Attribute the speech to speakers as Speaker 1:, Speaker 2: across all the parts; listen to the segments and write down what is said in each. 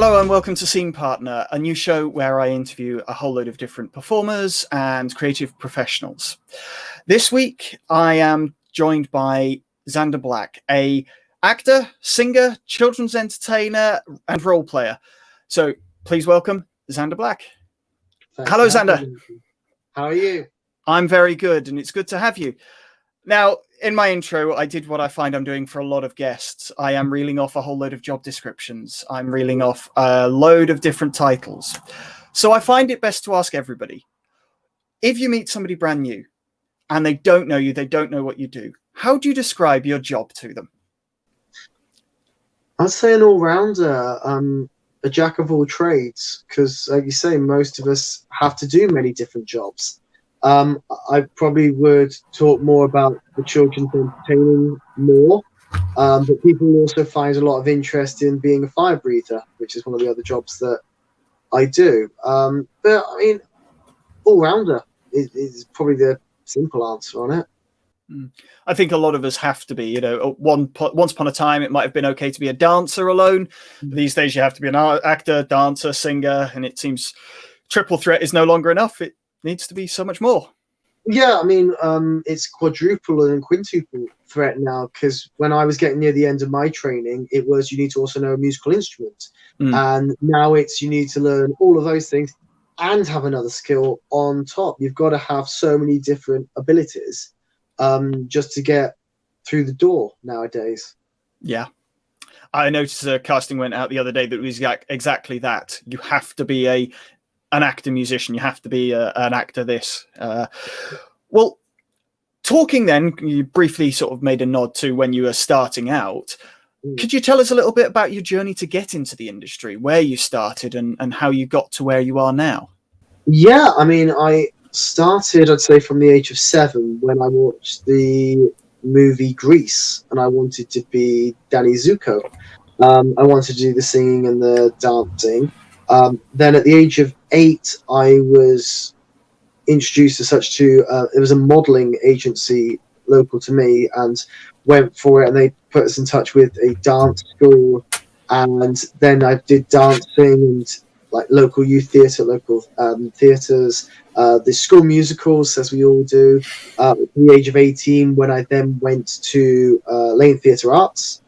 Speaker 1: Hello and welcome to Scene Partner, a new show where I interview a whole load of different performers and creative professionals. This week, I am joined by Xander Black, a actor, singer, children's entertainer, and role player. So please welcome Xander Black. Hello, Xander.
Speaker 2: How are you?
Speaker 1: I'm very good, and it's good to have you. Now, in my intro, I did what I find I'm doing for a lot of guests. I am reeling off a whole load of job descriptions. I'm reeling off a load of different titles. So I find it best to ask everybody, if you meet somebody brand new and they don't know you, they don't know what you do, how do you describe your job to them?
Speaker 2: I'd say an all-rounder, a jack of all trades, because like you say, most of us have to do many different jobs. I probably would talk more about the children's entertaining more, but people also find a lot of interest in being a fire breather, which is one of the other jobs that I do. But I mean, all-rounder is probably the simple answer on it.
Speaker 1: I think a lot of us have to be, once upon a time, it might have been okay to be a dancer alone. These days you have to be an actor, dancer, singer, and it seems triple threat is no longer enough. It needs to be so much more.
Speaker 2: Yeah, I mean, it's quadruple and quintuple threat now, because when I was getting near the end of my training, it was you need to also know a musical instrument. And now it's you need to learn all of those things and have another skill on top. You've got to have so many different abilities just to get through the door nowadays.
Speaker 1: Yeah. I noticed a casting went out the other day that was exactly that. You have to be an actor musician. You have to be an actor this. Well, talking then, you briefly sort of made a nod to when you were starting out. Could you tell us a little bit about your journey to get into the industry, where you started and how you got to where you are now? Yeah,
Speaker 2: I mean, I started, I'd say, from the age of 7 when I watched the movie Grease, and I wanted to be Danny Zuko. I wanted to do the singing and the dancing. Then at the age of 8, I was introduced as such to, it was a modelling agency local to me, and went for it, and they put us in touch with a dance school, and then I did dancing and like local youth theatre, local theatres, the school musicals, as we all do. At the age of 18, when I then went to Lane Theatre Arts,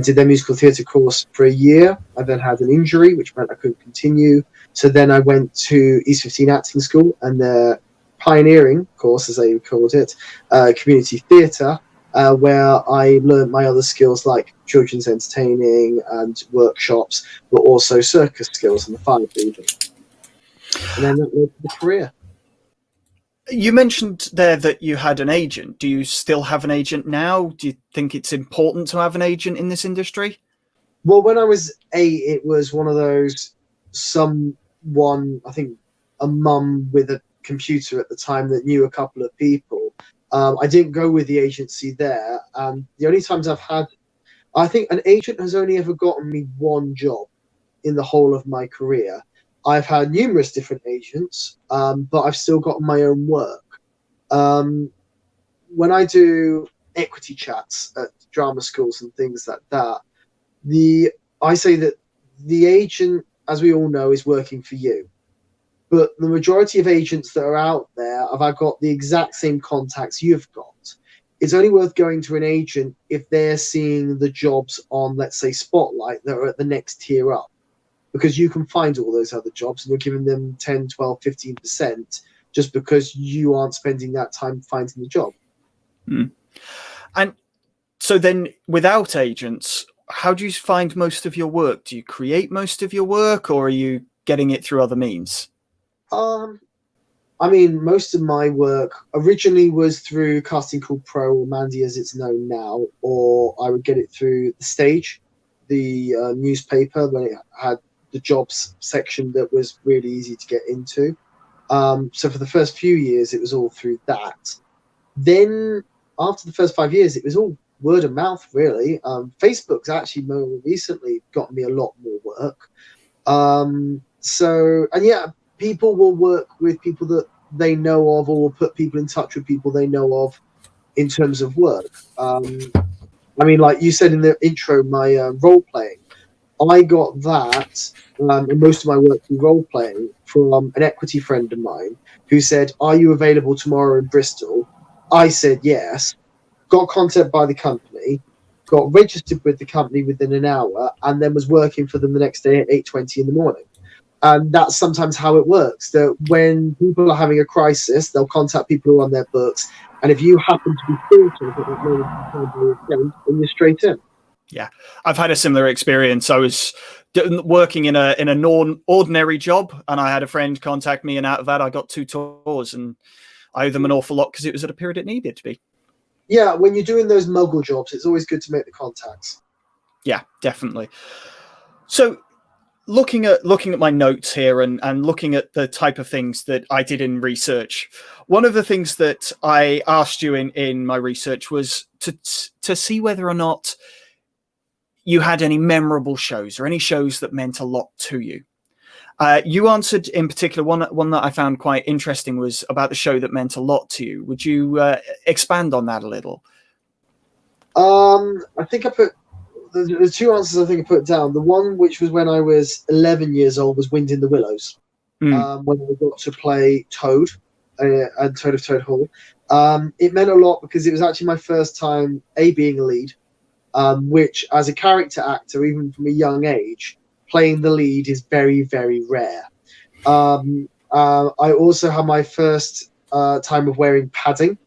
Speaker 2: did their musical theatre course for a year. I then had an injury, which meant I couldn't continue. So then I went to East 15 Acting School and their pioneering course, as they called it, community theatre, where I learned my other skills like children's entertaining and workshops, but also circus skills and the fire breathing. And then that led to the career.
Speaker 1: You mentioned there that you had an agent. Do you still have an agent now? Do you think it's important to have an agent in this industry?
Speaker 2: Well, when I was 8, it was one of those, I think a mum with a computer at the time that knew a couple of people. I didn't go with the agency there. The only times I've had, I think an agent has only ever gotten me one job in the whole of my career. I've had numerous different agents, but I've still got my own work. When I do equity chats at drama schools and things like that, I say that the agent, as we all know, is working for you. But the majority of agents that are out there, I've got the exact same contacts you've got. It's only worth going to an agent if they're seeing the jobs on, let's say, Spotlight that are at the next tier up. Because you can find all those other jobs and you're giving them 10, 12, 15% just because you aren't spending that time finding the job.
Speaker 1: And so then without agents, how do you find most of your work? Do you create most of your work, or are you getting it through other means?
Speaker 2: I mean, most of my work originally was through Casting Call Pro, or Mandy as it's known now, or I would get it through The Stage, the newspaper, when it had the jobs section that was really easy to get into. So for the first few years, it was all through that. Then after the first 5 years, it was all word of mouth, really. Facebook's actually more recently got me a lot more work. People will work with people that they know of, or will put people in touch with people they know of in terms of work. I mean, like you said in the intro, my role playing, I got that and most of my work through role playing from an equity friend of mine who said, "Are you available tomorrow in Bristol?" I said yes. Got contacted by the company, got registered with the company within an hour, and then was working for them the next day at 8:20 in the morning. And that's sometimes how it works. That when people are having a crisis, they'll contact people who are on their books, and if you happen to be fortunate at that moment in time, then you're straight in.
Speaker 1: Yeah, I've had a similar experience. I was working in a ordinary job, and I had a friend contact me, and out of that, I got 2 tours, and I owe them an awful lot because it was at a period it needed to be.
Speaker 2: Yeah, when you're doing those muggle jobs, it's always good to make the contacts.
Speaker 1: Yeah, definitely. So, looking at my notes here and looking at the type of things that I did in research, one of the things that I asked you in my research was to see whether or not you had any memorable shows or any shows that meant a lot to you. You answered in particular one that I found quite interesting was about the show that meant a lot to you. Would you expand on that a little?
Speaker 2: I think I put the 2 answers. I think I put down the one which was when I was 11 years old was Wind in the Willows, when I got to play Toad and Toad of Toad Hall. It meant a lot because it was actually my first time being a lead, which as a character actor, even from a young age, playing the lead is very, very rare. I also had my first time of wearing padding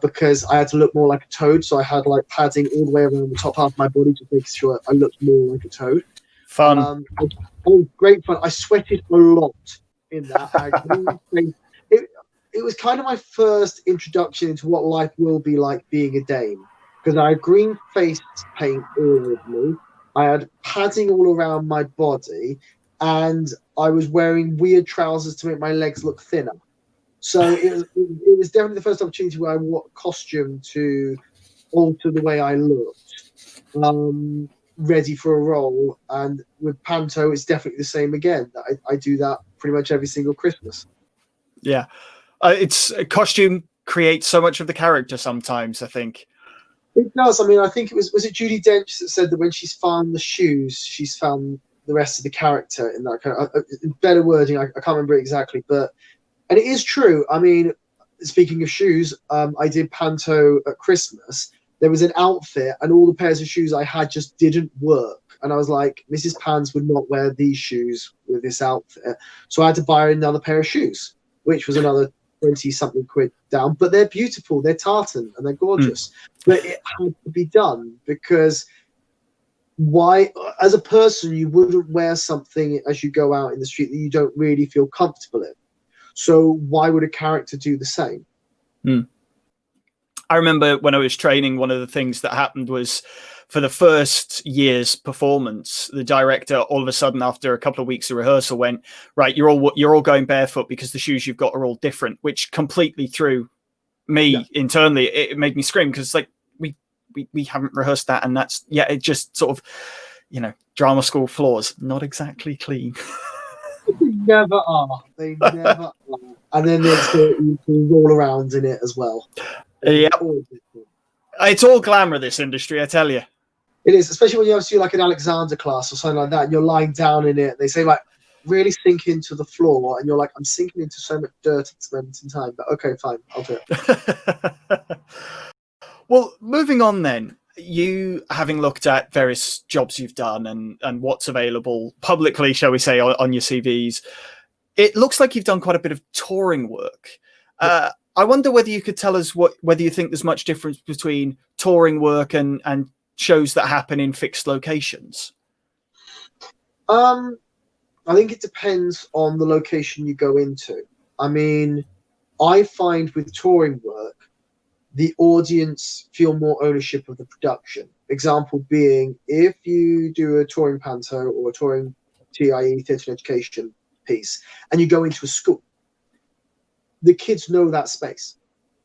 Speaker 2: because I had to look more like a toad. So I had like padding all the way around the top half of my body to make sure I looked more like a toad.
Speaker 1: Fun.
Speaker 2: Great fun. I sweated a lot in that. It was kind of my first introduction into what life will be like being a dame, because I had green face paint all over me. I had padding all around my body, and I was wearing weird trousers to make my legs look thinner. So it was definitely the first opportunity where I wore a costume to alter the way I looked, ready for a role. And with Panto, it's definitely the same again. I do that pretty much every single Christmas.
Speaker 1: Yeah, it's a costume creates so much of the character sometimes, I think.
Speaker 2: It does. I mean, I think it was it Judi Dench that said that when she's found the shoes, she's found the rest of the character in that kind of better wording. I can't remember it exactly, but and it is true. I mean, speaking of shoes, I did Panto at Christmas. There was an outfit, and all the pairs of shoes I had just didn't work. And I was like, Mrs. Pans would not wear these shoes with this outfit, so I had to buy her another pair of shoes, which was another 20-something quid down. But they're beautiful, they're tartan, and they're gorgeous. But it had to be done because why, as a person, you wouldn't wear something as you go out in the street that you don't really feel comfortable in. So why would a character do the same?
Speaker 1: I remember when I was training, one of the things that happened was for the first year's performance, the director all of a sudden after a couple of weeks of rehearsal went, right, you're all going barefoot because the shoes you've got are all different, which completely threw me internally. It made me scream because like we haven't rehearsed that, and that's it just sort of drama school floors, not exactly clean.
Speaker 2: They never are. They never are. And then they expect you to roll around in it as well.
Speaker 1: Yeah, it's all glamour, this industry, I tell you.
Speaker 2: It is, especially when you have to do like an Alexander class or something like that, and you're lying down in it. They say like really sink into the floor, and you're like, I'm sinking into so much dirt at this moment in time. But okay, fine, I'll do it.
Speaker 1: Well, moving on then, you having looked at various jobs you've done and what's available publicly, shall we say, on your CVs, it looks like you've done quite a bit of touring work. I wonder whether you could tell us whether you think there's much difference between touring work and shows that happen in fixed locations.
Speaker 2: I think it depends on the location you go into. I mean, I find with touring work, the audience feel more ownership of the production. Example being, if you do a touring panto or a touring TIE, theatre and education piece, and you go into a school, the kids know that space.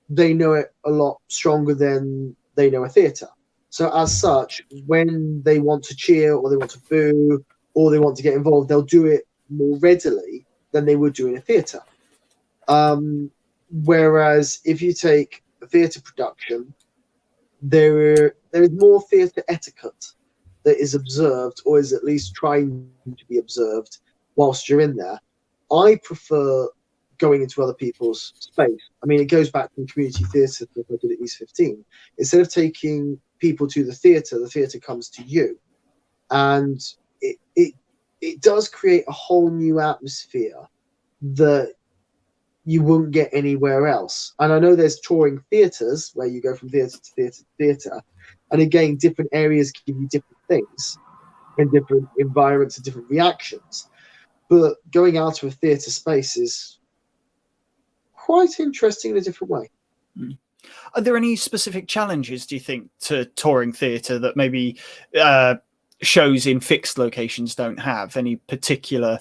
Speaker 2: They know it a lot stronger than they know a theatre. So as such, when they want to cheer or they want to boo or they want to get involved, they'll do it more readily than they would do in a theatre. Whereas if you take a theatre production, there is more theatre etiquette. that is observed, or is at least trying to be observed whilst you're in there. I prefer going into other people's space. I mean, it goes back to community theatre that I did at East 15. Instead of taking people to the theatre comes to you. And it does create a whole new atmosphere that you wouldn't get anywhere else. And I know there's touring theatres where you go from theatre to theatre to theatre. And again, different areas give you different things and different environments and different reactions. But going out to a theatre space is quite interesting in a different way.
Speaker 1: Are there any specific challenges, do you think, to touring theatre that maybe shows in fixed locations don't have? Any particular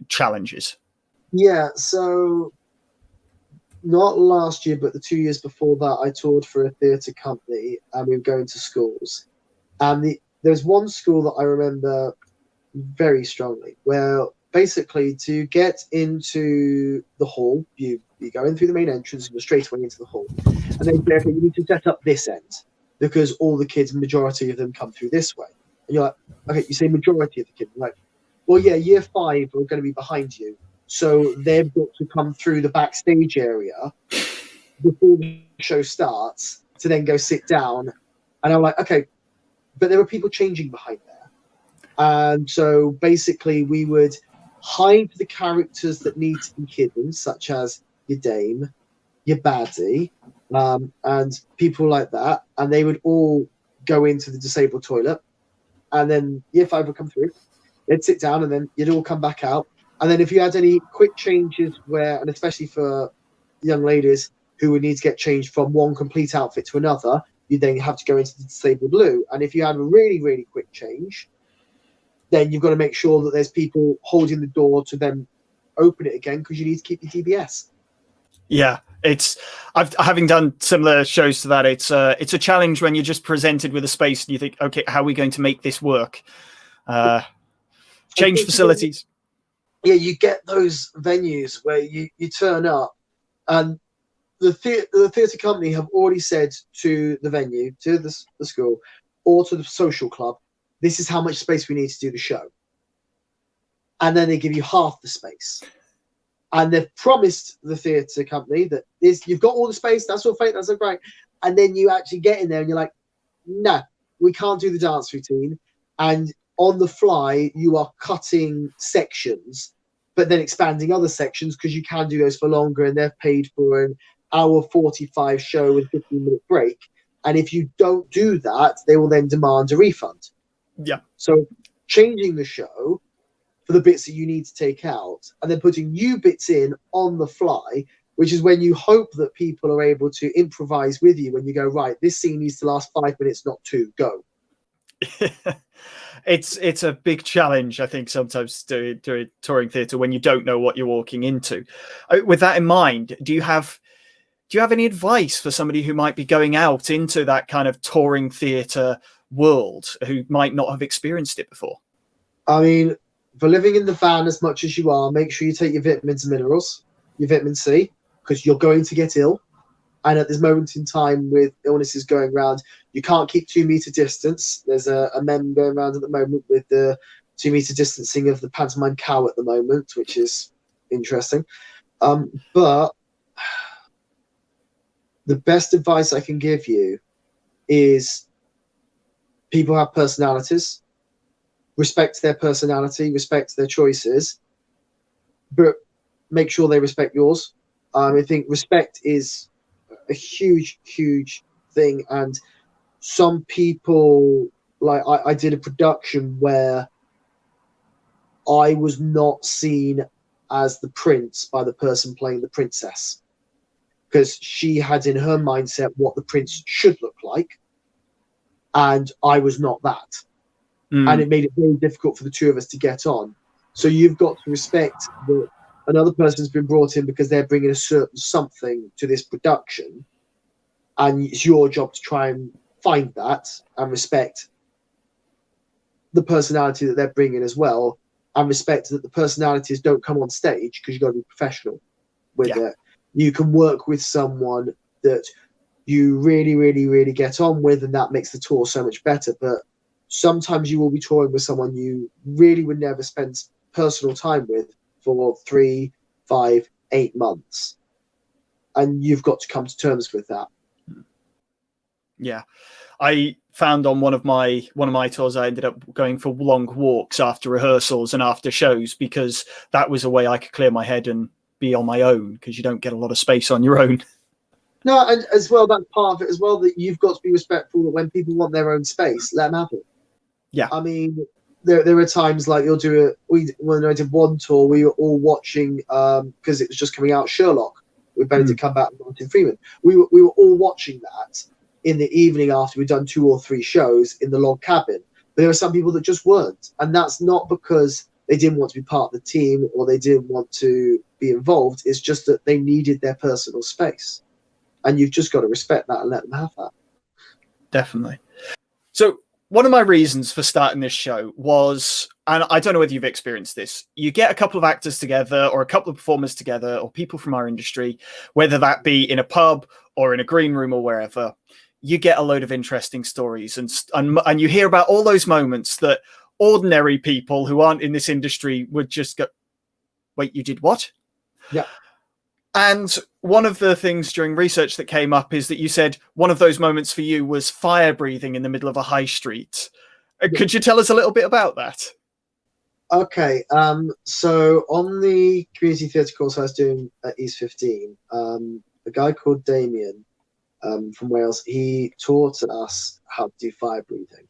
Speaker 1: challenges?
Speaker 2: Yeah, so not last year, but the 2 years before that, I toured for a theatre company, and we were going to schools. And there's one school that I remember very strongly, where basically to get into the hall, you go in through the main entrance and go straight away into the hall. And then okay, you need to set up this end because all the kids, majority of them come through this way. And you're like, okay, you say majority of the kids. I'm like, well, yeah, year 5 are going to be behind you. So they've got to come through the backstage area before the show starts to then go sit down. And I'm like, okay, but there were people changing behind there. And so basically we would hide the characters that need to be hidden, such as your dame, your baddie, and people like that. And they would all go into the disabled toilet. And then year 5 would come through. They'd sit down and then you'd all come back out. And then if you had any quick changes where, and especially for young ladies who would need to get changed from one complete outfit to another, you'd then have to go into the disabled loo. And if you had a really, really quick change, then you've got to make sure that there's people holding the door to then open it again because you need to keep your DBS.
Speaker 1: Yeah, having done similar shows to that, it's a challenge when you're just presented with a space and you think, okay, how are we going to make this work? Change facilities.
Speaker 2: Yeah, you get those venues where you turn up and the theatre company have already said to the venue, to the school, or to the social club, this is how much space we need to do the show. And then they give you half the space. And they've promised the theatre company that you've got all the space, that's all fake, that's all great. And then you actually get in there and you're like, no, we can't do the dance routine. And on the fly, you are cutting sections, but then expanding other sections because you can do those for longer and they're paid for an hour 45 show with 15-minute break. And if you don't do that, they will then demand a refund.
Speaker 1: Yeah.
Speaker 2: So changing the show for the bits that you need to take out and then putting new bits in on the fly, which is when you hope that people are able to improvise with you when you go, right, this scene needs to last 5 minutes, not 2, go.
Speaker 1: It's a big challenge, I think, sometimes doing touring theatre when you don't know what you're walking into. With that in mind, do you have any advice for somebody who might be going out into that kind of touring theatre world who might not have experienced it before?
Speaker 2: I mean, for living in the van as much as you are, make sure you take your vitamins and minerals, your vitamin C, because you're going to get ill. And at this moment in time with illnesses going around, you can't keep 2 meter distance. There's a meme going around at the moment with the 2 meter distancing of the pantomime cow at the moment, which is interesting. But the best advice I can give you is people have personalities. Respect their personality, respect their choices, but make sure they respect yours. I think respect is a huge, huge thing. And some people, like I did a production where I was not seen as the prince by the person playing the princess because she had in her mindset what the prince should look like. And I was not that. And it made it very difficult for the two of us to get on. So you've got to respect that another person's been brought in because they're bringing a certain something to this production, and it's your job to try and find that and respect the personality that they're bringing as well, and respect that the personalities don't come on stage because you've got to be professional with it. You can work with someone that you really, really, really get on with, and that makes the tour so much better. But sometimes you will be touring with someone you really would never spend personal time with for 3, 5, 8 months, and you've got to come to terms with that.
Speaker 1: Yeah, I found on one of my tours, I ended up going for long walks after rehearsals and after shows, because that was a way I could clear my head and be on my own, because you don't get a lot of space on your own.
Speaker 2: No, and as well, that's part of it as well, that you've got to be respectful that when people want their own space, let them have it.
Speaker 1: Yeah.
Speaker 2: I mean, there are times like you'll do when I did one tour, we were all watching, because it was just coming out, Sherlock, with Benedict Cumberbatch and Martin Freeman. We were all watching that in the evening after we'd done 2 or 3 shows in the log cabin. But there are some people that just weren't. And that's not because they didn't want to be part of the team or they didn't want to be involved. It's just that they needed their personal space. And you've just got to respect that and let them have that.
Speaker 1: Definitely. So one of my reasons for starting this show was, and I don't know whether you've experienced this, you get a couple of actors together or a couple of performers together or people from our industry, whether that be in a pub or in a green room or wherever, you get a load of interesting stories and you hear about all those moments that ordinary people who aren't in this industry would just go, wait, you did what?
Speaker 2: Yeah.
Speaker 1: And one of the things during research that came up is that you said one of those moments for you was fire breathing in the middle of a high street. Could you tell us a little bit about that?
Speaker 2: Okay, so on the community theatre course I was doing at East 15, a guy called Damien from Wales, he taught us how to do fire breathing.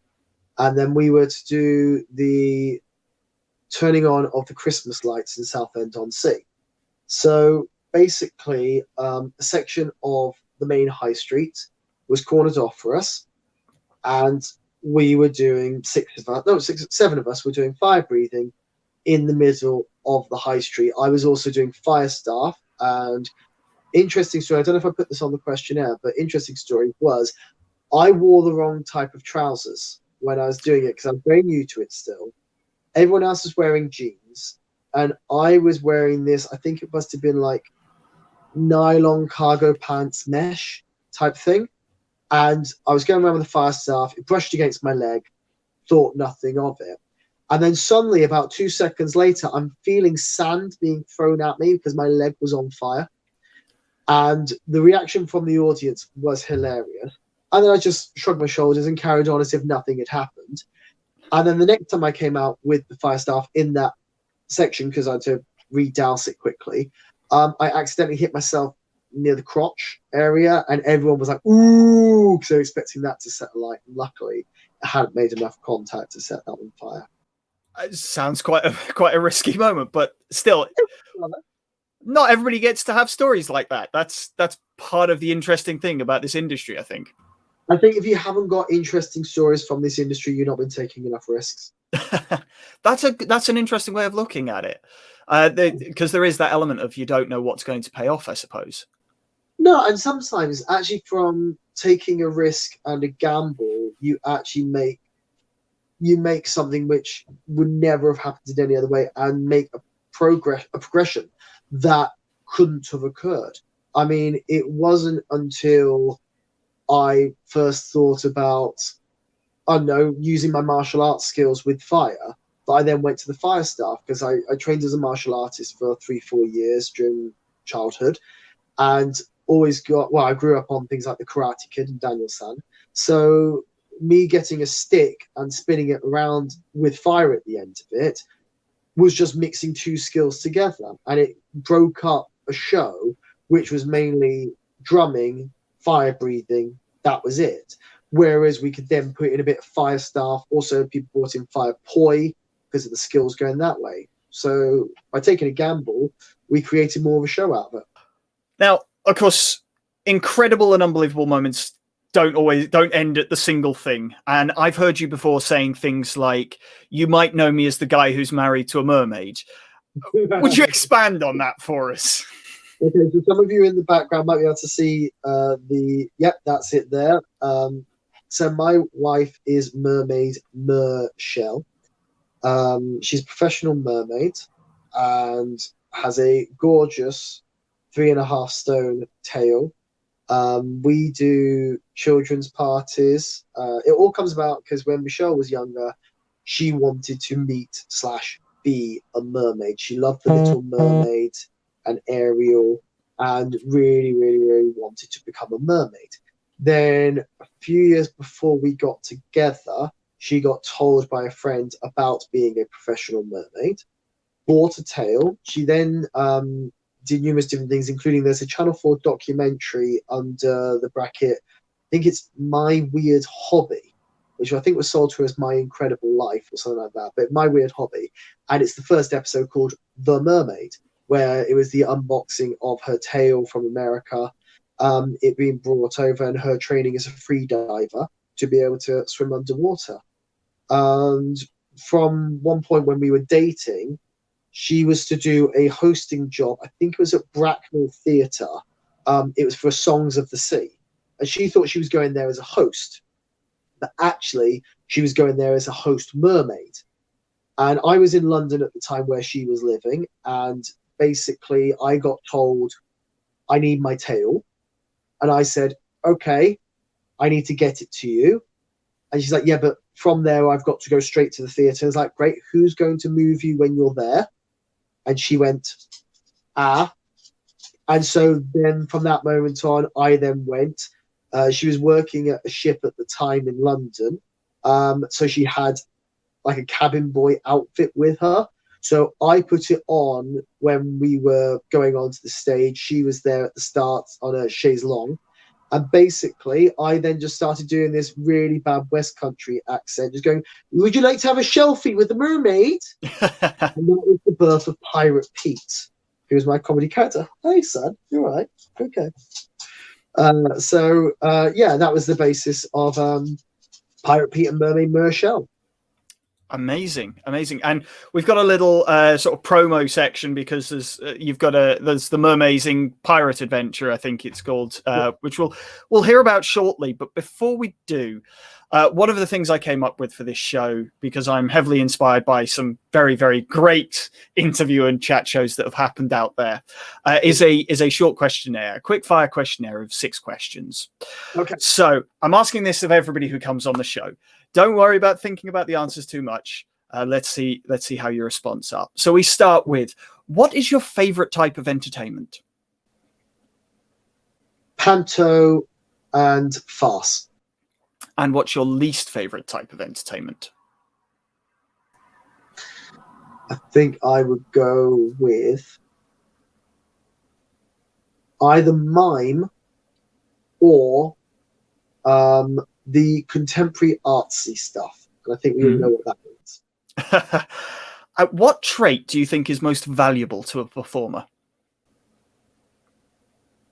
Speaker 2: And then we were to do the turning on of the Christmas lights in Southend-on-Sea. So basically, a section of the main high street was cornered off for us, and we were doing 7 of us were doing fire breathing in the middle of the high street. I was also doing fire staff, and interesting story, I don't know if I put this on the questionnaire, but interesting story was I wore the wrong type of trousers when I was doing it because I'm very new to it still. Everyone else was wearing jeans, and I was wearing this, I think it must have been like nylon cargo pants mesh type thing. And I was going around with the fire staff, it brushed against my leg, thought nothing of it. And then suddenly, about 2 seconds later, I'm feeling sand being thrown at me because my leg was on fire. And the reaction from the audience was hilarious. And then I just shrugged my shoulders and carried on as if nothing had happened. And then the next time I came out with the fire staff in that section, because I had to re-douse it quickly, I accidentally hit myself near the crotch area, and everyone was like, ooh, because they were expecting that to set a light. And luckily, it hadn't made enough contact to set that on fire.
Speaker 1: It sounds quite a risky moment, but still, not everybody gets to have stories like that. That's part of the interesting thing about this industry, I think.
Speaker 2: I think if you haven't got interesting stories from this industry, you've not been taking enough risks.
Speaker 1: That's an interesting way of looking at it, because there is that element of you don't know what's going to pay off, I suppose.
Speaker 2: No, and sometimes actually from taking a risk and a gamble, you actually make something which would never have happened in any other way, and make a progression that couldn't have occurred. I mean, it wasn't until I first thought about, I don't know, using my martial arts skills with fire, but I then went to the fire staff because I trained as a martial artist for 3-4 years during childhood, and I grew up on things like the Karate Kid and Daniel San. So me getting a stick and spinning it around with fire at the end of it was just mixing 2 skills together, and it broke up a show which was mainly drumming, fire breathing, that was it. Whereas we could then put in a bit of fire staff. Also, people brought in fire poi because of the skills going that way. So by taking a gamble, we created more of a show out of it.
Speaker 1: Now, of course, incredible and unbelievable moments don't end at the single thing. And I've heard you before saying things like, you might know me as the guy who's married to a mermaid. Would you expand on that for us?
Speaker 2: Okay, so some of you in the background might be able to see that's it there. So my wife is mermaid Shell. She's a professional mermaid and has a gorgeous 3.5 stone tail We do children's parties. It all comes about because when Michelle was younger, she wanted to meet slash be a mermaid. She loved the Little Mermaid and Ariel, and really, really, really wanted to become a mermaid. Then a few years before we got together, she got told by a friend about being a professional mermaid, bought a tail. She then did numerous different things, including there's a Channel 4 documentary under the bracket, I think it's My Weird Hobby, which I think was sold to her as My Incredible Life or something like that, but My Weird Hobby. And it's the first episode called The Mermaid, where it was the unboxing of her tail from America, it being brought over, and her training as a free diver to be able to swim underwater. And from one point when we were dating, she was to do a hosting job. I think it was at Bracknell Theatre. It was for Songs of the Sea. And she thought she was going there as a host. But actually, she was going there as a host mermaid. And I was in London at the time where she was living. And basically, I got told, I need my tail. And I said, okay, I need to get it to you. And she's like, yeah, but from there, I've got to go straight to the theatre. I was like, great, who's going to move you when you're there? And she went, ah. And so then from that moment on, I then went. She was working at a ship at the time in London. So she had like a cabin boy outfit with her. So I put it on when we were going onto the stage. She was there at the start on a chaise longue. And basically, I then just started doing this really bad West Country accent, just going, would you like to have a shelfie with the mermaid? And that was the birth of Pirate Pete, who was my comedy character. Hey, son, you're right. Okay. That was the basis of Pirate Pete and Mermaid Mershell.
Speaker 1: Amazing. And we've got a little sort of promo section because there's the Mermazing Pirate Adventure, I think it's called, which we'll hear about shortly. But before we do, one of the things I came up with for this show, because I'm heavily inspired by some very, very great interview and chat shows that have happened out there, is a short questionnaire, a quick fire questionnaire of 6 questions.
Speaker 2: Okay.
Speaker 1: So I'm asking this of everybody who comes on the show. Don't worry about thinking about the answers too much. Let's see how your response are. So we start with, what is your favorite type of entertainment?
Speaker 2: Panto and farce.
Speaker 1: And what's your least favorite type of entertainment?
Speaker 2: I think I would go with either mime or the contemporary artsy stuff. And I think we all know what that means.
Speaker 1: What trait do you think is most valuable to a performer?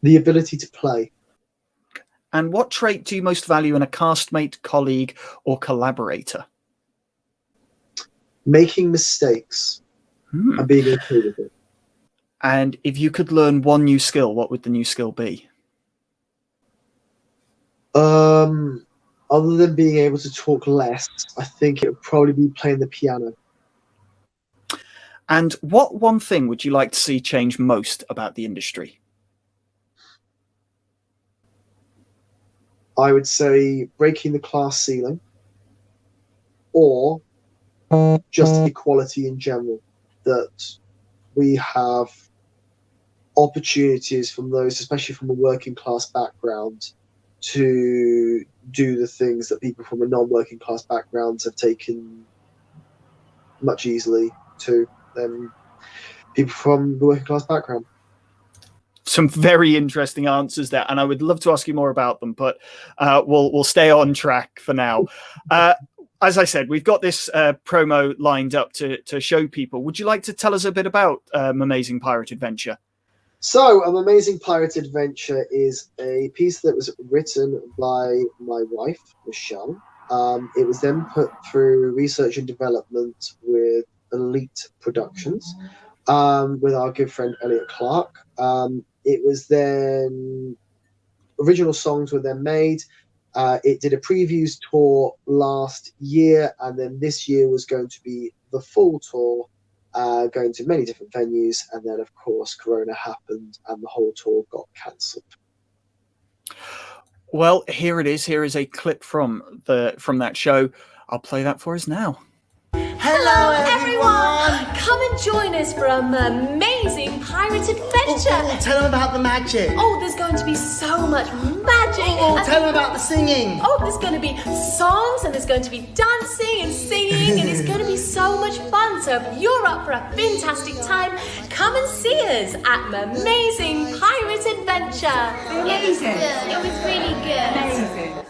Speaker 2: The ability to play.
Speaker 1: And what trait do you most value in a castmate, colleague, or collaborator?
Speaker 2: Making mistakes and being okay with it.
Speaker 1: And if you could learn one new skill, what would the new skill be?
Speaker 2: Other than being able to talk less, I think it would probably be playing the piano.
Speaker 1: And what one thing would you like to see change most about the industry?
Speaker 2: I would say breaking the class ceiling, or just equality in general, that we have opportunities from those, especially from a working class background, to do the things that people from a non-working class backgrounds have taken much easily to than people from the working class background.
Speaker 1: Some very interesting answers there, and I would love to ask you more about them, but we'll stay on track for now. As I said, we've got this promo lined up to show people. Would you like to tell us a bit about Amazing Pirate Adventure?
Speaker 2: So, An Amazing Pirate Adventure is a piece that was written by my wife, Michelle. It was then put through research and development with Elite Productions, with our good friend Elliot Clark. It was then, original songs were then made. It did a previews tour last year, and then this year was going to be the full tour, going to many different venues, and then of course Corona happened and the whole tour got cancelled.
Speaker 1: Well, here it is. Here is a clip from that show. I'll play that for us now.
Speaker 3: Hello everyone! Come and join us for an amazing pirate adventure!
Speaker 4: Tell them about the magic!
Speaker 3: Oh, there's going to be so much magic!
Speaker 4: Tell them about the singing!
Speaker 3: Oh, there's going to be songs, and there's going to be dancing and singing, and it's going to be so much fun. So if you're up for a fantastic time, come and see us at Amazing Pirate Adventure!
Speaker 5: Amazing!
Speaker 6: It was really good.
Speaker 5: Amazing!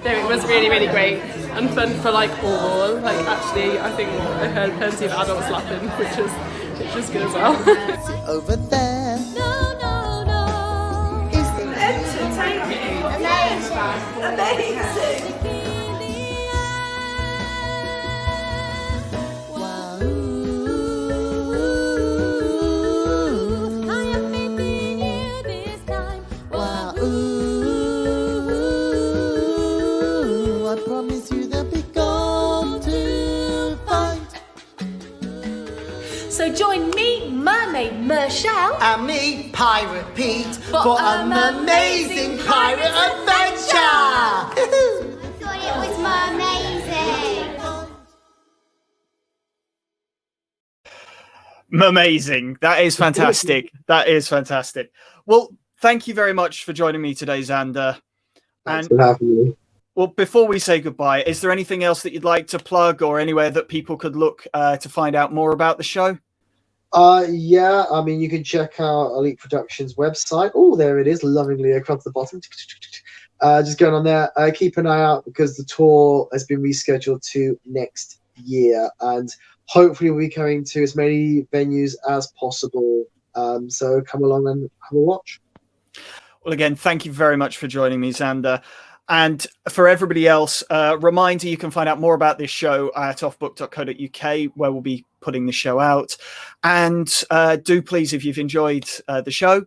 Speaker 7: No, it was really, really great and fun for like all. Like actually, I think I heard plenty of adults laughing, which is good as well.
Speaker 4: Over there.
Speaker 5: Entertaining! Amazing!
Speaker 3: So join me, Mermaid Michelle,
Speaker 4: And me, Pirate Pete, for an amazing pirate adventure!
Speaker 6: I thought it was more amazing.
Speaker 1: Amazing. That is fantastic. That is fantastic. Well, thank you very much for joining me today, Xander.
Speaker 2: Thanks for having me.
Speaker 1: Well, before we say goodbye, is there anything else that you'd like to plug or anywhere that people could look to find out more about the show?
Speaker 2: Yeah, I mean, you can check out Elite Productions website. Oh, there it is, lovingly across the bottom. Just going on there. Keep an eye out because the tour has been rescheduled to next year, and hopefully we'll be coming to as many venues as possible. So come along and have a watch.
Speaker 1: Well, again, thank you very much for joining me, Xander. And for everybody else, reminder, you can find out more about this show at offbook.co.uk, where we'll be putting the show out. And do please, if you've enjoyed the show,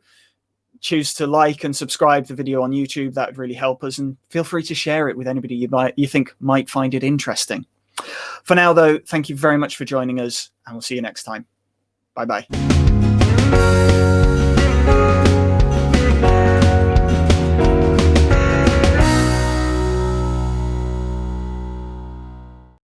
Speaker 1: choose to like and subscribe the video on YouTube. That would really help us. And feel free to share it with anybody you think might find it interesting. For now, though, thank you very much for joining us, and we'll see you next time. Bye-bye.